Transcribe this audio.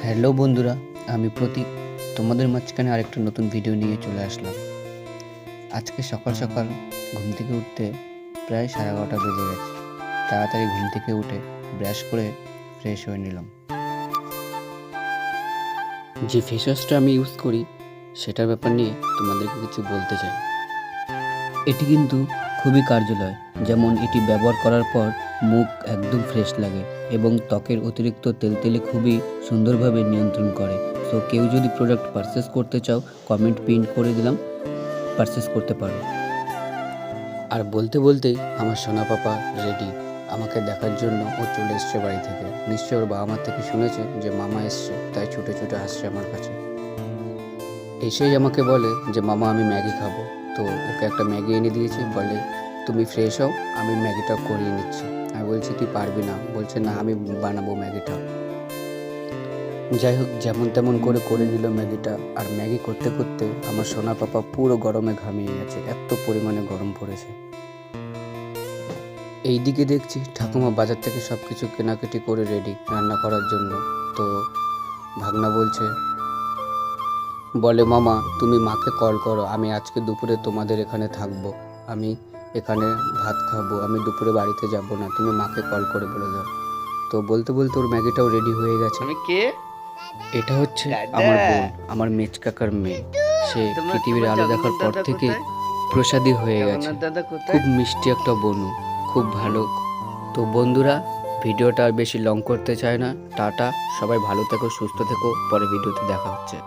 Hello বন্ধুরা, আমি প্রতীক তোমাদের মাঝখানে আরেকটা নতুন ভিডিও নিয়ে চলে আসলাম। আজকে সকাল সকাল ঘুম থেকে উঠতে প্রায় 11:30 বেজে গেছে। তাড়াতাড়ি ঘুম থেকে উঠে ব্রাশ করে ফ্রেশ হয়ে নিলাম। যে ফেস ওয়াশটা আমি ইউজ করি সেটার ব্যাপার নিয়ে তোমাদেরকে কিছু বলতে চাই। এটি কিন্তু খুবই কার্যকর, যেমন এটি ব্যবহার করার পর মুখ একদম ফ্রেশ লাগে এবং ত্বকের অতিরিক্ত তেলতেলে খুবই সুন্দরভাবে নিয়ন্ত্রণ করে। সো কেউ যদি প্রোডাক্ট পারচেস করতে চাও, কমেন্ট পিন করে দিলাম, পারচেস করতে পারো। আর বলতে বলতেই আমার সোনা পাপা রেডি আমাকে দেখার জন্য। ও চলে এসছে বাড়ি থেকে। নিশ্চয় ওর বাবা মার থেকে শুনেছে যে মামা এসছে, তাই ছুটে ছুটে আসছে আমার কাছে। এসেই আমাকে বলে যে মামা আমি ম্যাগি খাবো। তো ওকে একটা ম্যাগি এনে দিয়েছি, বলে তুমি ফ্রেশ হও, আমি ম্যাগিটা করিয়ে নিচ্ছি। আমি বলছি তুই পারবি না, বলছে না আমি বানাবো ম্যাগিটা। যাই হোক, যেমন তেমন করে নিল ম্যাগিটা। আর ম্যাগি করতে করতে আমার সোনা পাপা পুরো গরমে ঘামিয়ে গেছে, এত পরিমাণে গরম পড়েছে। এইদিকে দেখছি ঠাকুমা বাজার থেকে সব কিছু কেনাকাটি করে রেডি রান্না করার জন্য। তো ভাগনা বলে মামা তুমি মাকে কল করো, আমি আজকে দুপুরে তোমাদের এখানে থাকবো, আমি এখানে ভাত খাবো, আমি দুপুরে বাড়িতে যাব না, তুমি মাকে কল করে বলে দাও। তো বলতে বলতে ওর ম্যাগিটাও রেডি হয়ে গেছে। আমি কে? এটা হচ্ছে আমার বোন, আমার মেজ কাকার মেয়ে। সে পৃথিবীর আলো দেখার পর থেকে প্রসাদী হয়ে গেছে। দাদা কোথায়? খুব মিষ্টি একটা বনু, খুব ভালো। তো বন্ধুরা, ভিডিওটা আর বেশি লং করতে চায় না। টাটা, সবাই ভালো থেকো, সুস্থ থেকো, পরে ভিডিওতে দেখা হচ্ছে।